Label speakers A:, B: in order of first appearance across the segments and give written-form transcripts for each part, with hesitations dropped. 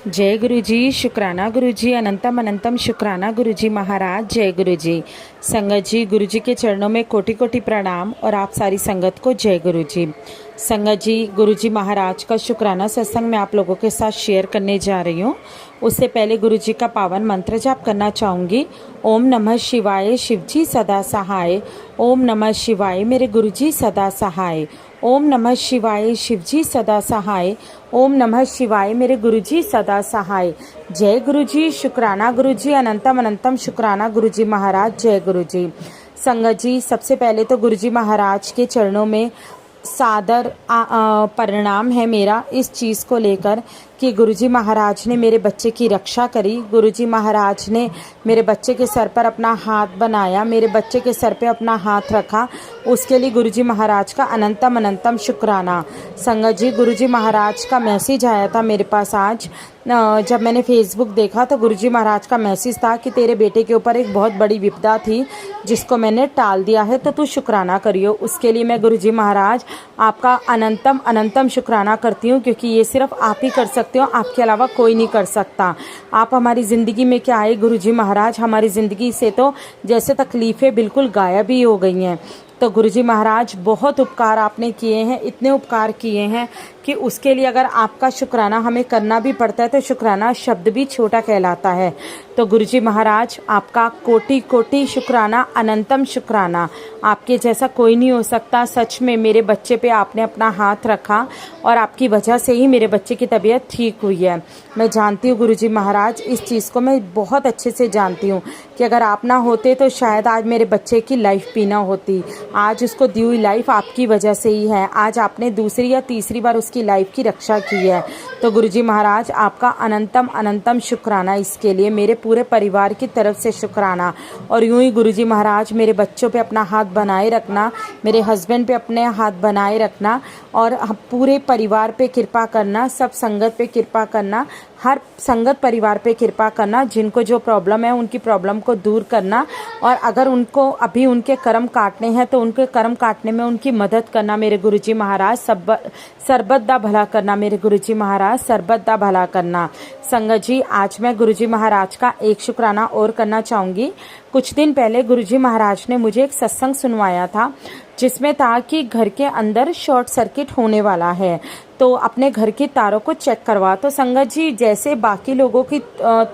A: जय गुरु जी, शुक्राना गुरु जी, अनंतम अनंतम शुक्राना गुरु जी महाराज। जय गुरु जी। संगत जी, गुरु जी के चरणों में कोटि कोटि प्रणाम और आप सारी संगत को जय गुरु जी। संगत जी, गुरु जी महाराज का शुक्राना सत्संग मैं आप लोगों के साथ शेयर करने जा रही हूँ। उससे पहले गुरु जी का पावन मंत्र जाप करना चाहूँगी। ओम नमः शिवाय, शिव जी सदा सहाय। ओम नमः शिवाय, मेरे गुरु जी सदा सहाय। ओम नमः शिवाय, शिव जी सदा सहाय। ओम नमः शिवाय, मेरे गुरु जी सदा सहाय। जय गुरु जी, शुक्राना गुरु जी, अनंतम अनंतम शुक्राना गुरु जी महाराज। जय गुरु जी। संगत जी, सबसे पहले तो गुरु जी महाराज के चरणों में सादर परिणाम है मेरा इस चीज़ को लेकर कि गुरुजी महाराज ने मेरे बच्चे की रक्षा करी। गुरुजी महाराज ने मेरे बच्चे के सर पर अपना हाथ बनाया, मेरे बच्चे के सर पे अपना हाथ रखा। उसके लिए गुरुजी महाराज का अनंतम अनंतम शुक्राना। संगत जी, गुरुजी महाराज का मैसेज आया था मेरे पास आज। जब मैंने फेसबुक देखा तो गुरुजी महाराज का मैसेज था कि तेरे बेटे के ऊपर एक बहुत बड़ी विपदा थी जिसको मैंने टाल दिया है, तो तू शुक्राना करियो। उसके लिए मैं गुरुजी महाराज आपका अनंतम अनंतम शुक्राना करती हूँ, क्योंकि ये सिर्फ आप ही कर सकते हो, आपके अलावा कोई नहीं कर सकता। आप हमारी ज़िंदगी में क्या आए गुरुजी महाराज, हमारी ज़िंदगी से तो जैसे तकलीफ़ें बिल्कुल गायब ही हो गई हैं। तो गुरुजी महाराज बहुत उपकार आपने किए हैं, इतने उपकार किए हैं कि उसके लिए अगर आपका शुक्राना हमें करना भी पड़ता है तो शुक्राना शब्द भी छोटा कहलाता है। तो गुरुजी महाराज आपका कोटि कोटि शुक्राना, अनंतम शुक्राना। आपके जैसा कोई नहीं हो सकता। सच में मेरे बच्चे पे आपने अपना हाथ रखा और आपकी वजह से ही मेरे बच्चे की तबीयत ठीक हुई है। मैं जानती हूँ गुरुजी महाराज, इस चीज़ को मैं बहुत अच्छे से जानती हूँ कि अगर आप ना होते तो शायद आज मेरे बच्चे की लाइफ भी ना होती। आज उसको दी हुई लाइफ आपकी वजह से ही है। आज आपने दूसरी या तीसरी बार उसकी लाइफ की रक्षा की है। तो गुरुजी महाराज आपका अनंतम अनंतम शुक्राना, इसके लिए मेरे पूरे परिवार की तरफ से शुक्राना। और यूं ही गुरुजी महाराज मेरे बच्चों पे अपना हाथ बनाए रखना, मेरे हस्बैंड पे अपने हाथ बनाए रखना और पूरे परिवार पे कृपा करना, सब संगत पे कृपा करना, हर संगत परिवार पे कृपा करना। जिनको जो प्रॉब्लम है उनकी प्रॉब्लम को दूर करना, और अगर उनको अभी उनके कर्म काटने हैं तो उनके कर्म काटने में उनकी मदद करना मेरे गुरुजी महाराज। सरबत दा भला करना मेरे गुरुजी महाराज, सरबत दा भला करना। संगत जी, आज मैं गुरुजी महाराज का एक शुक्राना और करना चाहूँगी। कुछ दिन पहले गुरुजी महाराज ने मुझे एक सत्संग सुनवाया था जिसमें था कि घर के अंदर शॉर्ट सर्किट होने वाला है, तो अपने घर की तारों को चेक करवा। तो संगत जी, जैसे बाकी लोगों की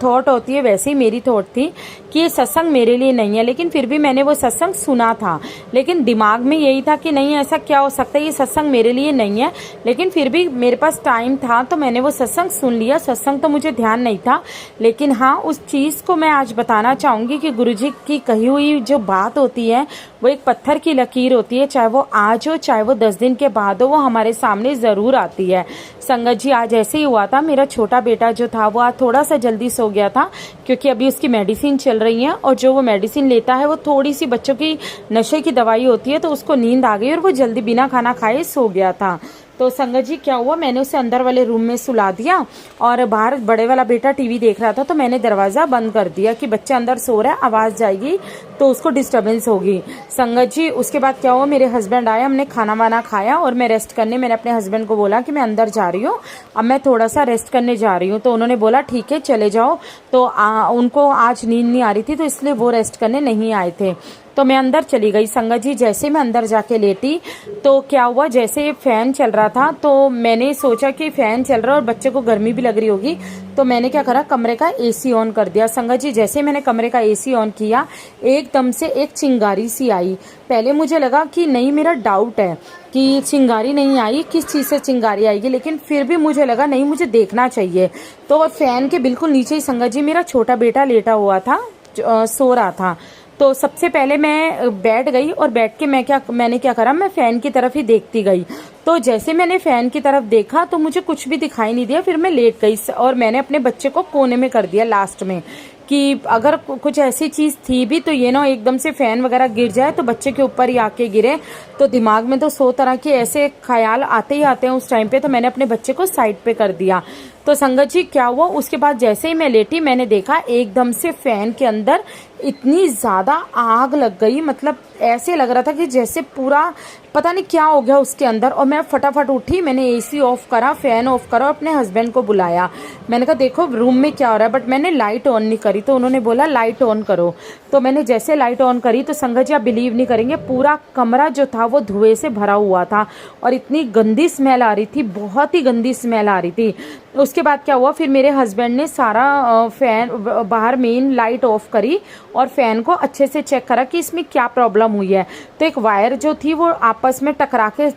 A: थॉट होती है वैसे ही मेरी थॉट थी कि ये सत्संग मेरे लिए नहीं है, लेकिन फिर भी मैंने वो सत्संग सुना था। लेकिन दिमाग में यही था कि नहीं, ऐसा क्या हो सकता है, ये सत्संग मेरे लिए नहीं है। लेकिन फिर भी मेरे पास टाइम था तो मैंने वो सत्संग सुन लिया। सत्संग तो मुझे ध्यान नहीं था, लेकिन हाँ, उस चीज़ को मैं आज बताना चाहूँगी कि गुरुजी की कही हुई जो बात होती है वो एक पत्थर की लकीर होती है। चाहे वो आज हो चाहे वो 10 दिन के बाद हो, वो हमारे सामने ज़रूर आती है। संगत जी, आज ऐसे ही हुआ था। मेरा छोटा बेटा जो था वो आज थोड़ा सा जल्दी सो गया था, क्योंकि अभी उसकी मेडिसिन चल रही है और जो वो मेडिसिन लेता है वो थोड़ी सी बच्चों की नशे की दवाई होती है, तो उसको नींद आ गई और वो जल्दी बिना खाना खाए सो गया था। तो संगत जी, क्या हुआ, मैंने उसे अंदर वाले रूम में सुला दिया और बाहर बड़े वाला बेटा टीवी देख रहा था, तो मैंने दरवाज़ा बंद कर दिया कि बच्चा अंदर सो रहा है, आवाज़ जाएगी तो उसको डिस्टर्बेंस होगी। संगत जी, उसके बाद क्या हुआ, मेरे हस्बैंड आए, हमने खाना वाना खाया और मैं रेस्ट करने, मैंने अपने हस्बैंड को बोला कि मैं अंदर जा रही हूँ, अब मैं थोड़ा सा रेस्ट करने जा रही हूँ। तो उन्होंने बोला ठीक है चले जाओ। तो उनको आज नींद नहीं आ रही थी, तो इसलिए वो रेस्ट करने नहीं आए थे। तो मैं अंदर चली गई। संगत जी, जैसे मैं अंदर जाके लेटी तो क्या हुआ, जैसे फैन चल रहा था तो मैंने सोचा कि फैन चल रहा है और बच्चे को गर्मी भी लग रही होगी, तो मैंने क्या करा, कमरे का एसी ऑन कर दिया। संगत जी, जैसे मैंने कमरे का एसी ऑन किया, एकदम से एक चिंगारी सी आई। पहले मुझे लगा कि नहीं, मेरा डाउट है कि चिंगारी नहीं आई, किस चीज़ से चिंगारी आएगी, लेकिन फिर भी मुझे लगा नहीं, मुझे देखना चाहिए। तो फैन के बिल्कुल नीचे ही संगत जी मेरा छोटा बेटा लेटा हुआ था, सो रहा था। तो सबसे पहले मैं बैठ गई और बैठ के मैंने क्या करा, मैं फ़ैन की तरफ ही देखती गई। तो जैसे मैंने फ़ैन की तरफ देखा तो मुझे कुछ भी दिखाई नहीं दिया। फिर मैं लेट गई और मैंने अपने बच्चे को कोने में कर दिया लास्ट में, कि अगर कुछ ऐसी चीज़ थी भी तो ये ना एकदम से फ़ैन वगैरह गिर जाए तो बच्चे के ऊपर ही आके गिरे। तो दिमाग में तो 100 तरह के ऐसे ख्याल आते ही आते हैं उस टाइम पे, तो मैंने अपने बच्चे को साइड पे कर दिया। तो संगत जी क्या हुआ, उसके बाद जैसे ही मैं लेटी मैंने देखा एकदम से फैन के अंदर इतनी ज़्यादा आग लग गई, मतलब ऐसे लग रहा था कि जैसे पूरा पता नहीं क्या हो गया उसके अंदर। और मैं फटाफट उठी, मैंने एसी ऑफ करा, फैन ऑफ करा, अपने हस्बैंड को बुलाया। मैंने कहा देखो रूम में क्या हो रहा है, बट मैंने लाइट ऑन नहीं करी, तो उन्होंने बोला लाइट ऑन करो। तो मैंने जैसे लाइट ऑन करी तो संगत जी आप बिलीव नहीं करेंगे, पूरा कमरा जो था वो धुएं से भरा हुआ था और इतनी गंदी स्मेल आ रही थी, बहुत ही गंदी स्मेल आ रही थी। उसके बाद क्या हुआ, फिर मेरे हस्बैंड ने सारा फैन बाहर मेन लाइट ऑफ करी और फैन को अच्छे से चेक करा कि इसमें क्या प्रॉब्लम हुई है। तो एक वायर जो थी वो आपस में टकरा के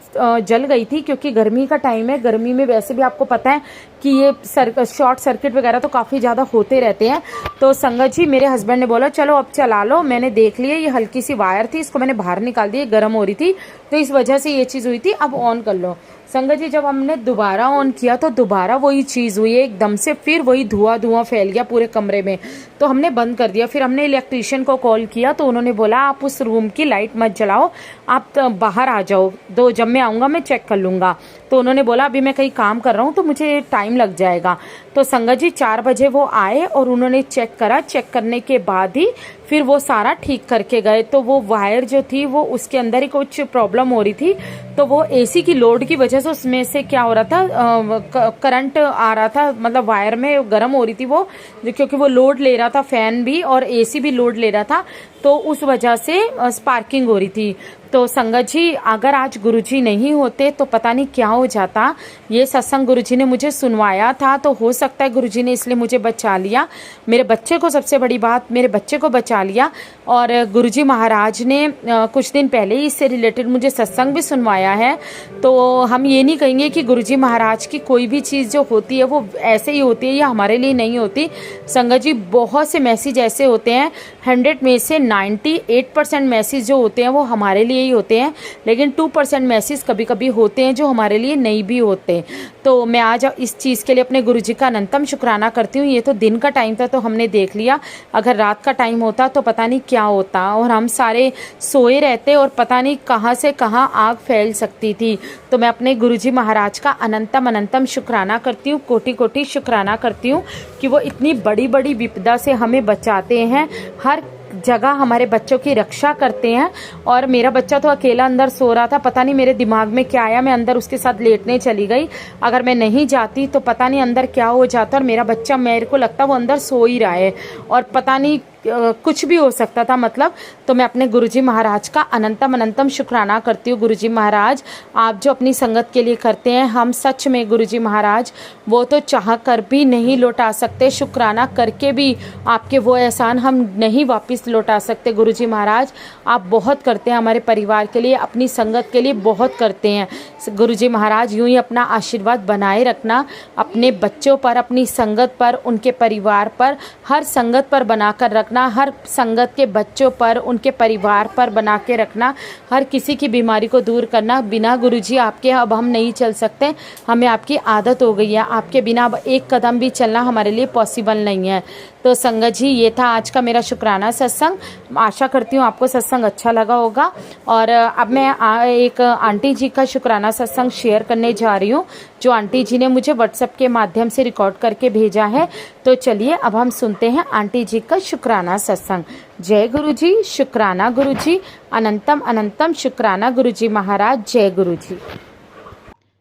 A: जल गई थी, क्योंकि गर्मी का टाइम है, गर्मी में वैसे भी आपको पता है कि ये शॉर्ट सर्किट वगैरह तो काफ़ी ज़्यादा होते रहते हैं। तो संगत जी मेरे हस्बैंड ने बोला चलो अब चला लो। मैंने देख लिया, ये हल्की सी वायर थी, इसको मैंने बाहर निकाल दी, गर्म हो रही थी तो इस वजह से ये चीज़ हुई थी, अब ऑन कर लो। संगत जी जब हमने दोबारा ऑन किया तो दोबारा वही चीज़ हुई है एकदम से, फिर वही धुआं धुआं फैल गया पूरे कमरे में। तो हमने बंद कर दिया। फिर हमने इलेक्ट्रीशियन को कॉल किया तो उन्होंने बोला आप उस रूम की लाइट मत जलाओ, आप बाहर आ जाओ, तो जब मैं आऊँगा मैं चेक कर लूँगा। तो उन्होंने बोला अभी मैं कहीं काम कर रहा हूँ तो मुझे टाइम लग जाएगा। तो संगत जी 4 बजे वो आए और उन्होंने चेक करा, चेक करने के बाद ही फिर वो सारा ठीक करके गए। तो वो वायर जो थी वो उसके अंदर ही कुछ प्रॉब्लम हो रही थी, तो वो एसी की लोड की वजह से उसमें से क्या हो रहा था, करंट आ रहा था, मतलब वायर में गर्म हो रही थी वो, क्योंकि वो लोड ले रहा था, फैन भी और एसी भी लोड ले रहा था, तो उस वजह से स्पार्किंग हो रही थी। तो संगत जी अगर आज गुरुजी नहीं होते तो पता नहीं क्या हो जाता। ये सत्संग गुरुजी ने मुझे सुनवाया था, तो हो सकता है गुरुजी ने इसलिए मुझे बचा लिया, मेरे बच्चे को, सबसे बड़ी बात मेरे बच्चे को बचा लिया। और गुरुजी महाराज ने कुछ दिन पहले ही इससे रिलेटेड मुझे सत्संग भी सुनवाया है। तो हम ये नहीं कहेंगे कि गुरुजी महाराज की कोई भी चीज़ जो होती है वो ऐसे ही होती है या हमारे लिए नहीं होती। संगत जी बहुत से मैसेज ऐसे होते हैं, 100 में से 98% मैसेज जो होते हैं वो हमारे लिए ही होते हैं, लेकिन 2% मैसेज कभी कभी होते हैं जो हमारे लिए नहीं भी होते। तो मैं आज इस चीज़ के लिए अपने गुरुजी का अनंतम शुक्राना करती हूँ। ये तो दिन का टाइम था तो हमने देख लिया, अगर रात का टाइम होता तो पता नहीं क्या होता, और हम सारे सोए रहते और पता नहीं कहाँ से कहाँ आग फैल सकती थी। तो मैं अपने गुरुजी महाराज का अनंतम अनंतम शुक्राना करती हूँ, कोटि कोटि शुक्राना करती हूँ कि वो इतनी बड़ी बड़ी विपदा से हमें बचाते हैं, हर जगह हमारे बच्चों की रक्षा करते हैं। और मेरा बच्चा तो अकेला अंदर सो रहा था, पता नहीं मेरे दिमाग में क्या आया, मैं अंदर उसके साथ लेटने चली गई। अगर मैं नहीं जाती तो पता नहीं अंदर क्या हो जाता, और मेरा बच्चा, मेरे को लगता वो अंदर सो ही रहा है और पता नहीं कुछ भी हो सकता था, मतलब। तो मैं अपने गुरुजी महाराज का अनंतम अनंतम शुक्राना करती हूँ। गुरुजी महाराज आप जो अपनी संगत के लिए करते हैं, हम सच में गुरुजी महाराज वो तो चाह कर भी नहीं लौटा सकते, शुक्राना करके भी आपके वो एहसान हम नहीं वापस लौटा सकते। गुरुजी महाराज आप बहुत करते हैं हमारे परिवार के लिए, अपनी संगत के लिए बहुत करते हैं। गुरुजी महाराज यूं ही अपना आशीर्वाद बनाए रखना अपने बच्चों पर, अपनी संगत पर, उनके परिवार पर, हर संगत पर बनाकर रखना, हर संगत के बच्चों पर, उनके परिवार पर बना के रखना, हर किसी की बीमारी को दूर करना। बिना गुरुजी आपके अब हम नहीं चल सकते, हमें आपकी आदत हो गई है, आपके बिना अब एक कदम भी चलना हमारे लिए पॉसिबल नहीं है। तो संगत जी ये था आज का मेरा शुक्राना सत्संग। आशा करती हूँ आपको सत्संग अच्छा लगा होगा। और अब मैं एक आंटी जी का शुक्राना सत्संग शेयर करने जा रही हूँ, जो आंटी जी ने मुझे व्हाट्सएप के माध्यम से रिकॉर्ड करके भेजा है। तो चलिए अब हम सुनते हैं आंटी जी का शुक्राना सत्संग। जय गुरु जी, शुक्राना गुरु जी, अनंतम अनंतम शुक्राना गुरु जी महाराज। जय गुरु जी।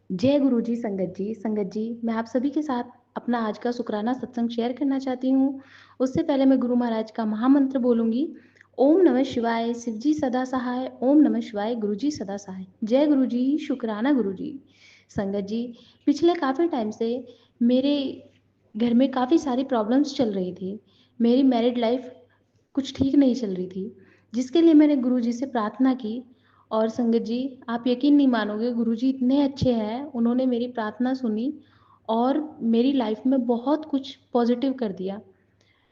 B: जय गुरु जी। संगत जी मैं आप सभी के साथ अपना आज का शुक्राना सत्संग शेयर करना चाहती हूँ। उससे पहले मैं गुरु महाराज का महामंत्र बोलूंगी। ओम नमः शिवाय, शिव जी सदा सहाय। ओम नमः शिवाय, गुरु जी सदा सहाय। जय गुरु जी, शुक्राना गुरु जी। संगत जी पिछले काफ़ी टाइम से मेरे घर में काफ़ी सारी प्रॉब्लम्स चल रही थी। मेरी मैरिड लाइफ कुछ ठीक नहीं चल रही थी, जिसके लिए मैंने गुरु जी से प्रार्थना की। और संगत जी आप यकीन नहीं मानोगे, गुरुजी इतने अच्छे हैं, उन्होंने मेरी प्रार्थना सुनी और मेरी लाइफ में बहुत कुछ पॉजिटिव कर दिया।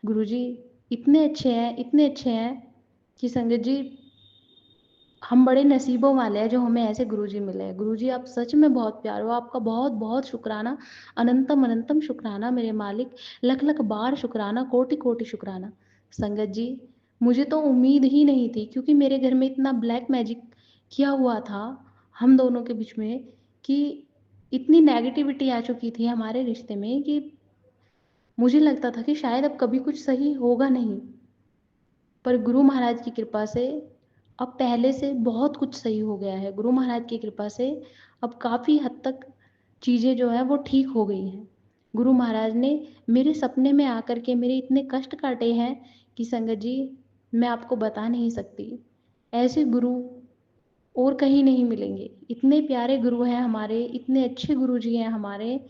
B: गुरुजी इतने अच्छे हैं, इतने अच्छे हैं कि संगत जी हम बड़े नसीबों वाले हैं जो हमें ऐसे गुरुजी मिले हैं। गुरुजी आप सच में बहुत प्यारे हो, आपका बहुत बहुत शुक्राना, अनंतम अनंतम शुक्राना मेरे मालिक, लख लख बार शुक्राना, कोटि कोटि शुक्राना। संगत जी मुझे तो उम्मीद ही नहीं थी, क्योंकि मेरे घर में इतना ब्लैक मैजिक किया हुआ था हम दोनों के बीच में, कि इतनी नेगेटिविटी आ चुकी थी हमारे रिश्ते में कि मुझे लगता था कि शायद अब कभी कुछ सही होगा नहीं। पर गुरु महाराज की कृपा से अब पहले से बहुत कुछ सही हो गया है। गुरु महाराज की कृपा से अब काफ़ी हद तक चीज़ें जो हैं वो ठीक हो गई हैं। गुरु महाराज ने मेरे सपने में आकर के मेरे इतने कष्ट काटे हैं कि संगत जी, मैं आपको बता नहीं सकती। ऐसे गुरु और कहीं नहीं मिलेंगे। इतने प्यारे गुरु हैं हमारे, इतने अच्छे गुरुजी हैं हमारे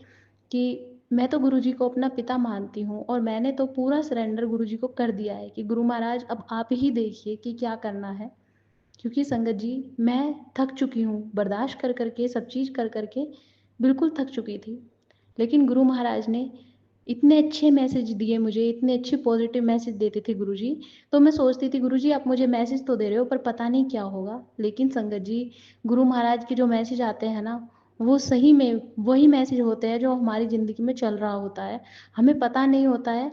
B: कि मैं तो गुरुजी को अपना पिता मानती हूँ और मैंने तो पूरा सरेंडर गुरुजी को कर दिया है कि गुरु महाराज अब आप ही देखिए कि क्या करना है। क्योंकि संगत जी, मैं थक चुकी हूँ, बर्दाश्त कर के, सब चीज़ कर के बिल्कुल थक चुकी थी। लेकिन गुरु महाराज ने इतने अच्छे मैसेज दिए मुझे, इतने अच्छे पॉजिटिव मैसेज देते थे गुरुजी। तो मैं सोचती थी गुरुजी आप मुझे मैसेज तो दे रहे हो पर पता नहीं क्या होगा। लेकिन संगत जी, गुरु महाराज के जो मैसेज आते हैं ना, वो सही में वही मैसेज होते हैं जो हमारी ज़िंदगी में चल रहा होता है। हमें पता नहीं होता है,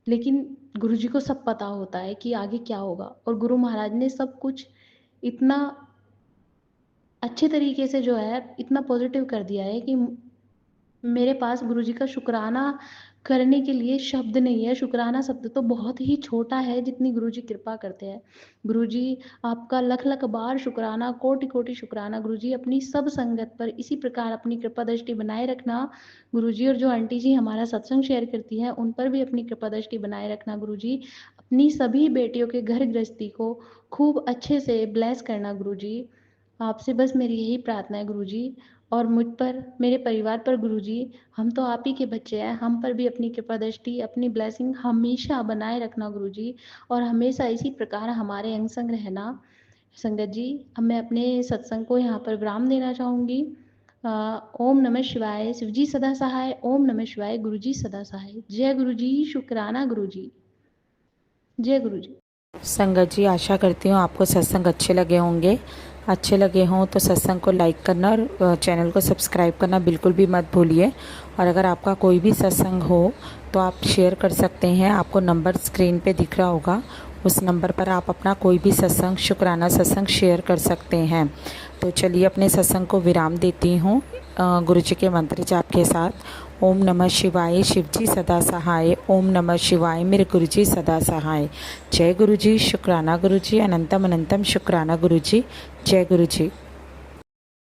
B: लेकिन गुरुजी को सब पता होता है कि आगे क्या होगा। और गुरु महाराज ने सब कुछ इतना अच्छे तरीके से जो है इतना पॉजिटिव कर दिया है कि मेरे पास गुरुजी का शुक्राना करने के लिए शब्द नहीं है। शुक्राना शब्द तो बहुत ही छोटा है जितनी गुरुजी कृपा करते हैं। गुरुजी आपका लख-लख बार शुक्राना, कोटि-कोटि शुक्राना गुरुजी, अपनी सब संगत पर इसी प्रकार अपनी कृपा दृष्टि बनाए रखना गुरुजी। और जो आंटी जी हमारा सत्संग शेयर करती हैं, उन पर भी अपनी कृपा दृष्टि बनाए रखना गुरुजी। अपनी सभी बेटियों के घर गृहस्थी को खूब अच्छे से ब्लेस करना गुरुजी। आपसे बस मेरी यही प्रार्थना है गुरुजी। और मुझ पर, मेरे परिवार पर गुरुजी, हम तो आप ही के बच्चे हैं, हम पर भी अपनी कृपा दृष्टि, अपनी ब्लेसिंग हमेशा बनाए रखना गुरुजी। और हमेशा इसी प्रकार हमारे अंग संग रहना। संगत जी, अब मैं अपने सत्संग को यहाँ पर विराम देना चाहूँगी। ओम नमः शिवाय, शिवजी सदा सहाय। ओम नमः शिवाय, गुरुजी सदा सहाय। जय गुरुजी, शुक्राना गुरुजी। जय गुरुजी।
A: संगत जी, आशा करती हूँ आपको सत्संग अच्छे लगे होंगे। अच्छे लगे हों तो सत्संग को लाइक करना और चैनल को सब्सक्राइब करना बिल्कुल भी मत भूलिए। और अगर आपका कोई भी सत्संग हो तो आप शेयर कर सकते हैं। आपको नंबर स्क्रीन पे दिख रहा होगा, उस नंबर पर आप अपना कोई भी सत्संग, शुक्राना सत्संग शेयर कर सकते हैं। तो चलिए अपने सत्संग को विराम देती हूँ गुरु जी के मंत्र जाप के साथ। ओम नमः शिवाय, शिवजी सदा सहाय। ओम नमः शिवाय, मेरे गुरु जी सदा सहाय। जय गुरु जी, शुक्राना गुरु जी, अनंतम अनंतम शुक्राना गुरु जी। जय गुरु जी।